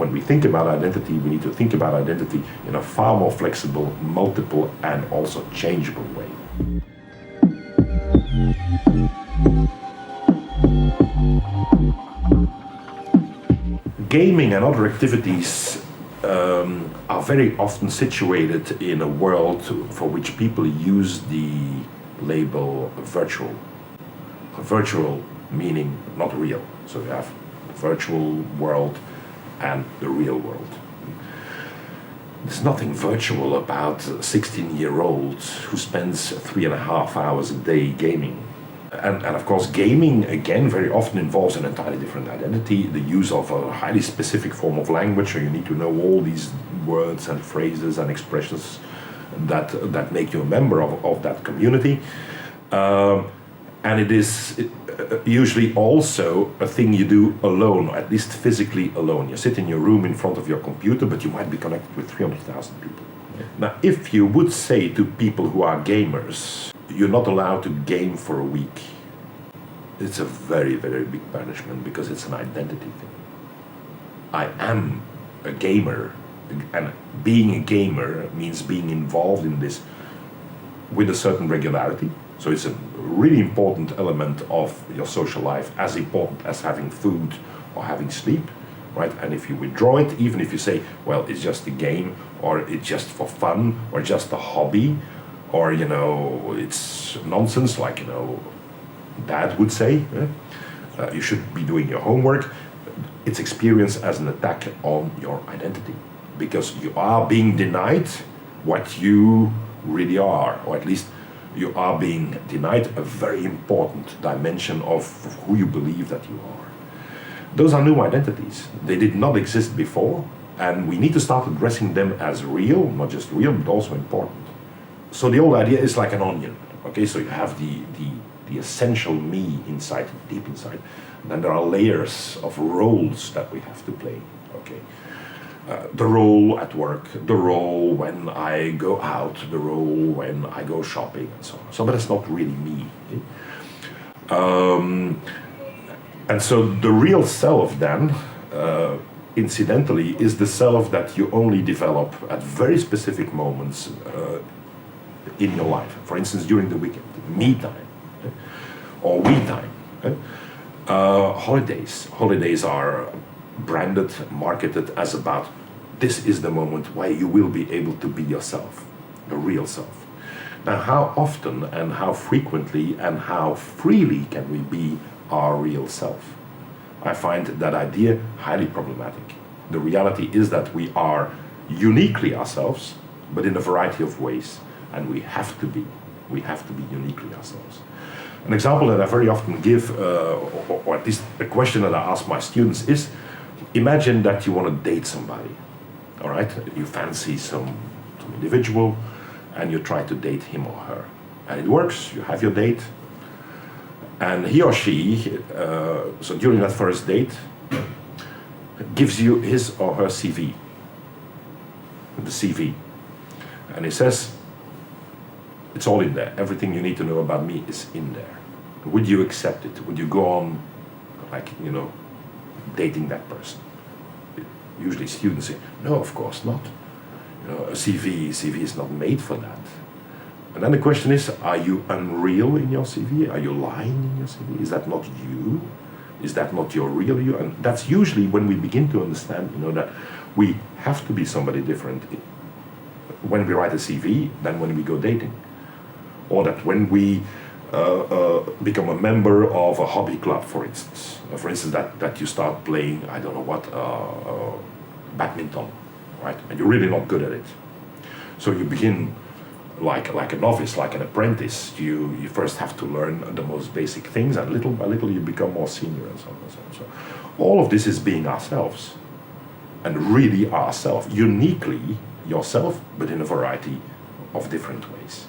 when we think about identity, we need to think about identity in a far more flexible, multiple, and also changeable way. Gaming and other activities are very often situated in a world for which people use the label virtual. Virtual meaning not real. So you have the virtual world and the real world. There's nothing virtual about a 16-year-old who spends 3.5 hours a day gaming. And of course, gaming, again, very often involves an entirely different identity, the use of a highly specific form of language, so you need to know all these words and phrases and expressions that make you a member of that community. And it is usually also a thing you do alone, or at least physically alone. You sit in your room in front of your computer, but you might be connected with 300,000 people. Now, if you would say to people who are gamers, you're not allowed to game for a week, it's a very, very big punishment because it's an identity thing. I am a gamer, and being a gamer means being involved in this with a certain regularity. So it's a really important element of your social life, as important as having food or having sleep, right? And if you withdraw it, even if you say, well, it's just a game, or it's just for fun, or just a hobby, or, you know, it's nonsense, like, you know, Dad would say, you should be doing your homework, it's experienced as an attack on your identity, because you are being denied what you really are, or at least you are being denied a very important dimension of who you believe that you are. Those are new identities. They did not exist before, and we need to start addressing them as real, not just real, but also important. So the old idea is like an onion, okay? So you have the essential me inside, deep inside. And then there are layers of roles that we have to play, okay? The role at work, the role when I go out, the role when I go shopping, and so on. So, but it's not really me. Okay? And so the real self then, incidentally, is the self that you only develop at very specific moments in your life. For instance, during the weekend, me time, okay? Or we time. Okay? Holidays. Holidays are branded, marketed as about this is the moment where you will be able to be yourself, the real self. Now, how often and how frequently and how freely can we be our real self? I find that idea highly problematic. The reality is that we are uniquely ourselves, but in a variety of ways, and we have to be uniquely ourselves. An example that I very often give, or at least a question that I ask my students is, imagine that you want to date somebody, all right? You fancy some individual, and you try to date him or her. And it works, you have your date, and he or she, so during that first date, gives you his or her CV, the CV. And he says, it's all in there. Everything you need to know about me is in there. Would you accept it? Would you go on, like, you know, dating that person? Usually students say, no, of course not. You know, a CV is not made for that. And then the question is, are you unreal in your CV? Are you lying in your CV? Is that not you? Is that not your real you? And that's usually when we begin to understand, you know, that we have to be somebody different when we write a CV than when we go dating. Or that when we become a member of a hobby club, for instance. For instance, that you start playing, I don't know what, badminton, right? And you're really not good at it. So you begin like a novice, like an apprentice. You first have to learn the most basic things, and little by little you become more senior, and so on and so on. So all of this is being ourselves, and really ourselves, uniquely yourself, but in a variety of different ways.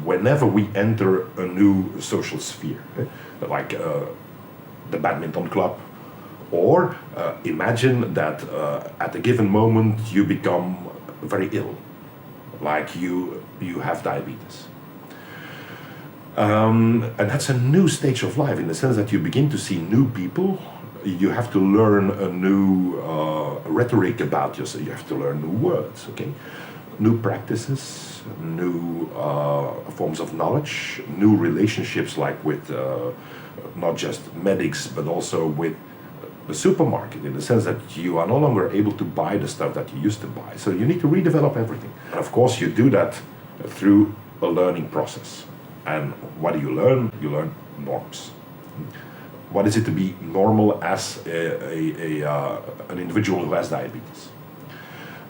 Whenever we enter a new social sphere, like the badminton club, or imagine that at a given moment you become very ill, like you have diabetes. And that's a new stage of life in the sense that you begin to see new people. You have to learn a new rhetoric about yourself. You have to learn new words, okay? New practices, new forms of knowledge, new relationships, like with not just medics, but also with the supermarket, in the sense that you are no longer able to buy the stuff that you used to buy. So you need to redevelop everything. And of course, you do that through a learning process. And what do you learn? You learn norms. What is it to be normal as an individual who has diabetes?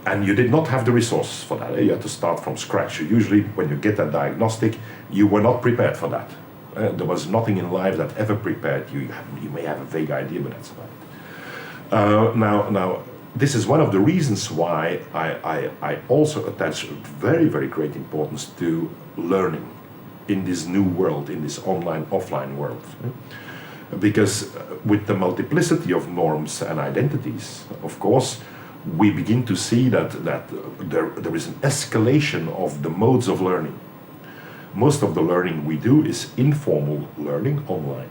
And you did not have the resources for that. You had to start from scratch. So usually, when you get that diagnostic, you were not prepared for that. There was nothing in life that ever prepared you. You may have a vague idea, but that's about it. Now, this is one of the reasons why I also attach very, very great importance to learning in this new world, in this online, offline world. Because with the multiplicity of norms and identities, of course, we begin to see that there is an escalation of the modes of learning. Most of the learning we do is informal learning online,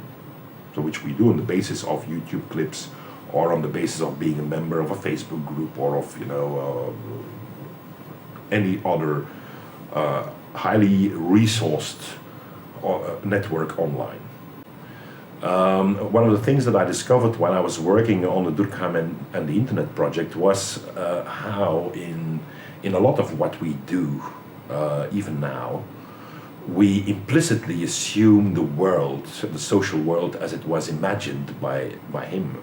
so which we do on the basis of YouTube clips, or on the basis of being a member of a Facebook group, or of any other highly resourced network online. One of the things that I discovered when I was working on the Durkheim and the Internet project was how in a lot of what we do, even now, we implicitly assume the world, the social world, as it was imagined by him.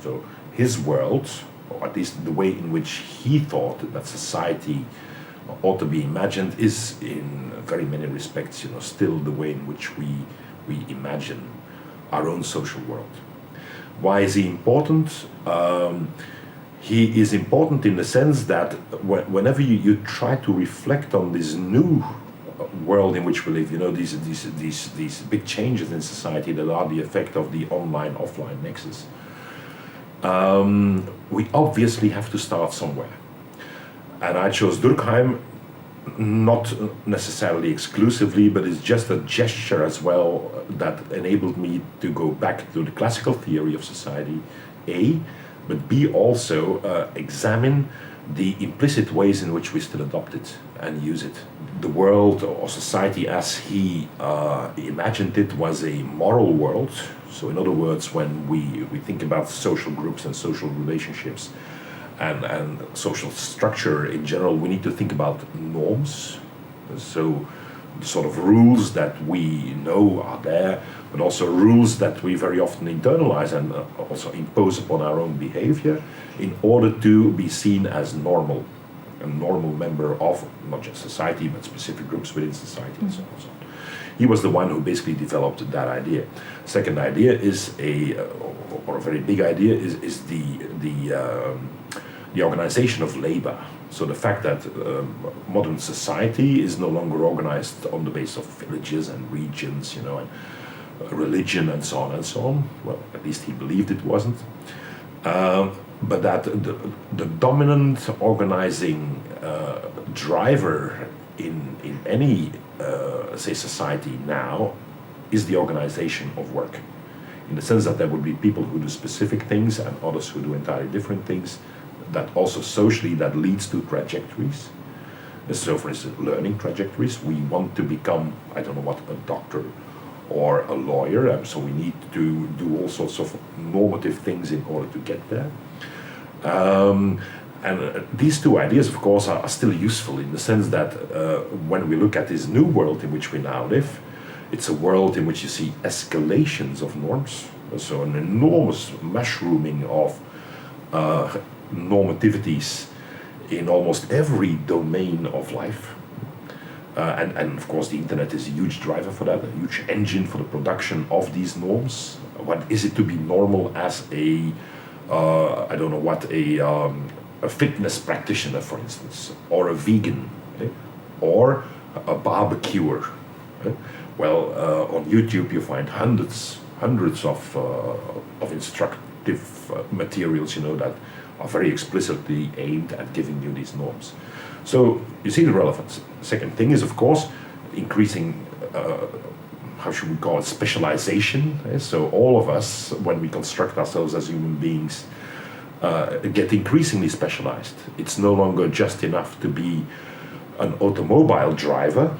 So his world, or at least the way in which he thought that society ought to be imagined, is in very many respects, still the way in which we imagine our own social world. Why is he important? He is important in the sense that whenever you try to reflect on this new world in which we live, these big changes in society that are the effect of the online-offline nexus, we obviously have to start somewhere. And I chose Durkheim not necessarily exclusively, but it's just a gesture as well that enabled me to go back to the classical theory of society, A, but B, also examine the implicit ways in which we still adopt it and use it. The world or society as he imagined it was a moral world. So in other words, when we think about social groups and social relationships and social structure in general, we need to think about norms. So the sort of rules that we know are there, but also rules that we very often internalize and also impose upon our own behavior in order to be seen as normal, a normal member of not just society, but specific groups within society and so on and so on. He was the one who basically developed that idea. Second idea is a very big idea, is the organization of labor. So the fact that modern society is no longer organized on the basis of villages and regions, and religion and so on and so on. Well, at least he believed it wasn't. But that the dominant organizing driver in any say society now is the organization of work, in the sense that there would be people who do specific things and others who do entirely different things. That also socially that leads to trajectories. So for instance, learning trajectories. We want to become, I don't know what, a doctor or a lawyer, so we need to do all sorts of normative things in order to get there. And these two ideas, of course, are still useful in the sense that when we look at this new world in which we now live, it's a world in which you see escalations of norms. So an enormous mushrooming of normativities in almost every domain of life. And of course the internet is a huge driver for that, a huge engine for the production of these norms. What is it to be normal as a fitness practitioner, for instance, or a vegan, or a barbecuer? Well, on YouTube you find hundreds of instructive materials, that are very explicitly aimed at giving you these norms. So you see the relevance. Second thing is, of course, increasing, how should we call it, specialization. So all of us, when we construct ourselves as human beings, get increasingly specialized. It's no longer just enough to be an automobile driver.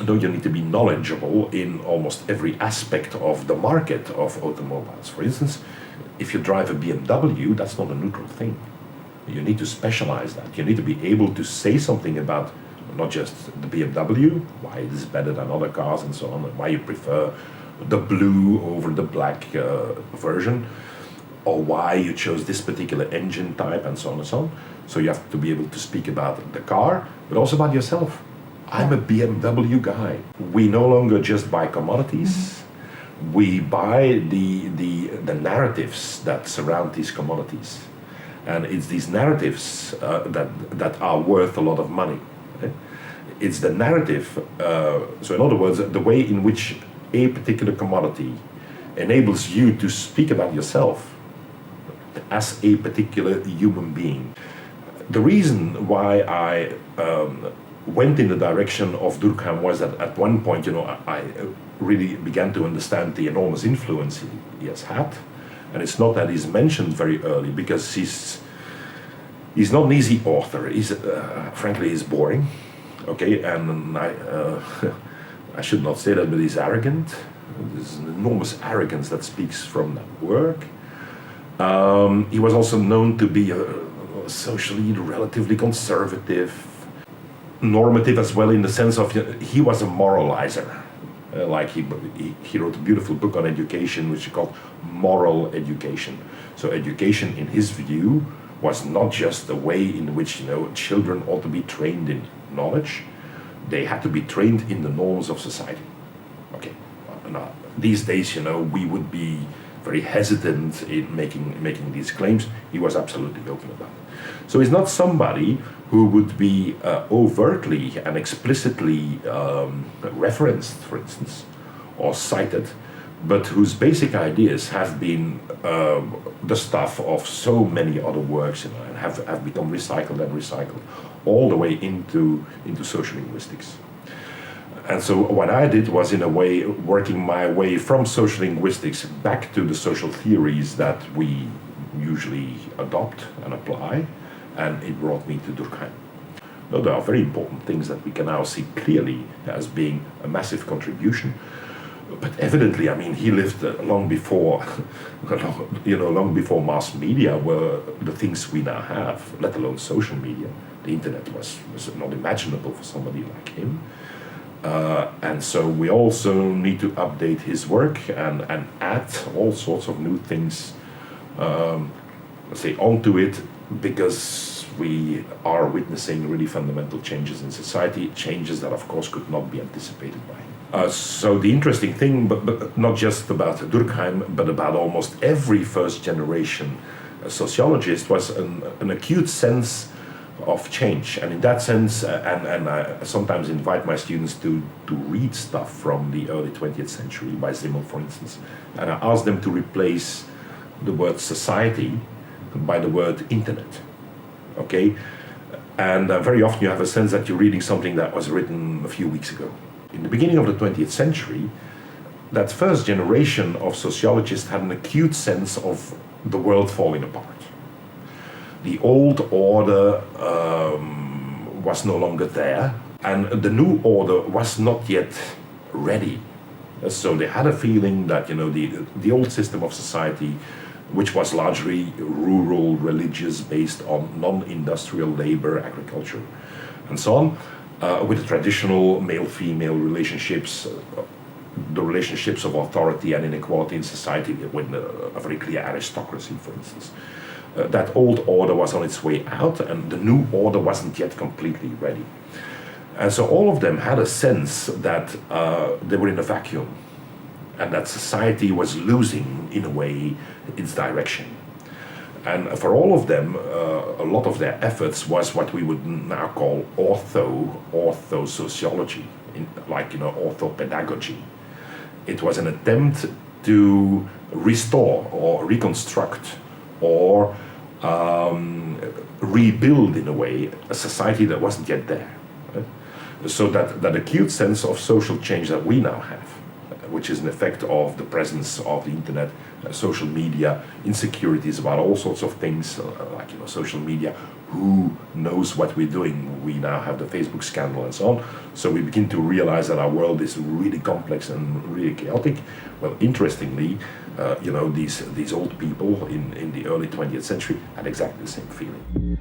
No, you need to be knowledgeable in almost every aspect of the market of automobiles. For instance, if you drive a BMW, that's not a neutral thing. You need to specialize that. You need to be able to say something about not just the BMW, why it is better than other cars and so on, and why you prefer the blue over the black version, or why you chose this particular engine type and so on and so on. So you have to be able to speak about the car, but also about yourself. I'm a BMW guy. We no longer just buy commodities. We buy the narratives that surround these commodities. And it's these narratives that are worth a lot of money. It's the narrative, so in other words, the way in which a particular commodity enables you to speak about yourself as a particular human being. The reason why I went in the direction of Durkheim was that at one point, I really began to understand the enormous influence he has had. And it's not that he's mentioned very early, because he's not an easy author. Frankly, he's boring. Okay, and I should not say that, but he's arrogant. There's an enormous arrogance that speaks from that work. He was also known to be socially relatively conservative, normative as well, in the sense of he was a moralizer. He wrote a beautiful book on education, which he called Moral Education. So education, in his view, was not just the way in which children ought to be trained in knowledge. They had to be trained in the norms of society. Okay. Now, these days, we would be very hesitant in making these claims. He was absolutely open about it. So he's not somebody who would be overtly and explicitly referenced, for instance, or cited, but whose basic ideas have been the stuff of so many other works, and have become recycled and recycled all the way into sociolinguistics. And so what I did was, in a way, working my way from sociolinguistics back to the social theories that we usually adopt and apply, and it brought me to Durkheim. Now, there are very important things that we can now see clearly as being a massive contribution. But evidently, he lived long before, long before mass media were the things we now have, let alone social media. The internet was not imaginable for somebody like him. And so we also need to update his work and add all sorts of new things, onto it, because we are witnessing really fundamental changes in society, changes that of course could not be anticipated by him. So the interesting thing, but not just about Durkheim, but about almost every first generation sociologist, was an acute sense of change. And in that sense, and I sometimes invite my students to read stuff from the early 20th century, by Simmel, for instance, and I ask them to replace the word society by the word internet. Okay? And very often you have a sense that you're reading something that was written a few weeks ago. In the beginning of the 20th century, that first generation of sociologists had an acute sense of the world falling apart. The old order was no longer there, and the new order was not yet ready. So they had a feeling that the old system of society, which was largely rural, religious, based on non-industrial labor, agriculture, and so on, with the traditional male-female relationships, the relationships of authority and inequality in society, with a very clear aristocracy, for instance. That old order was on its way out, and the new order wasn't yet completely ready. And so all of them had a sense that they were in a vacuum, and that society was losing, in a way, its direction. And for all of them, a lot of their efforts was what we would now call ortho-sociology, orthopedagogy. It was an attempt to restore or reconstruct or rebuild, in a way, a society that wasn't yet there. Right? So that acute sense of social change that we now have, which is an effect of the presence of the internet, social media, insecurities about all sorts of things, like social media. Who knows what we're doing? We now have the Facebook scandal and so on. So we begin to realize that our world is really complex and really chaotic. Well, interestingly, these old people in the early 20th century had exactly the same feeling.